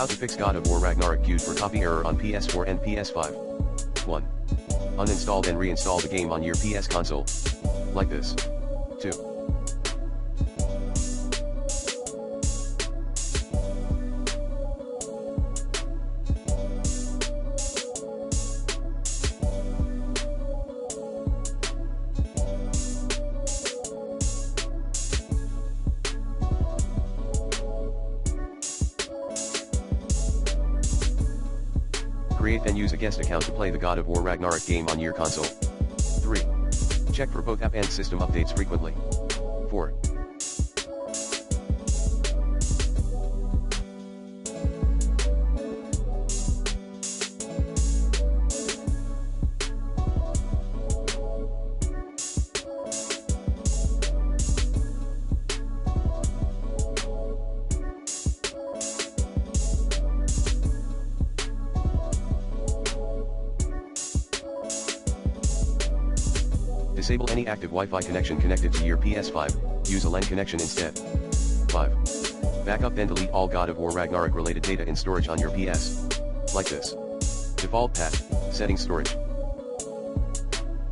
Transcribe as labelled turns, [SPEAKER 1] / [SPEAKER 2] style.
[SPEAKER 1] How to fix God of War Ragnarok queued for copy error on PS4 and PS5. 1. Uninstall and reinstall the game on your PS console. Like this. 2. Create and use a guest account to play the God of War Ragnarok game on your console. 3. Check for both app and system updates frequently. 4. Disable any active Wi-Fi connection connected to your PS5, use a LAN connection instead. 5. Backup and delete all God of War Ragnarok related data in storage on your PS. Like this. Default path, settings storage.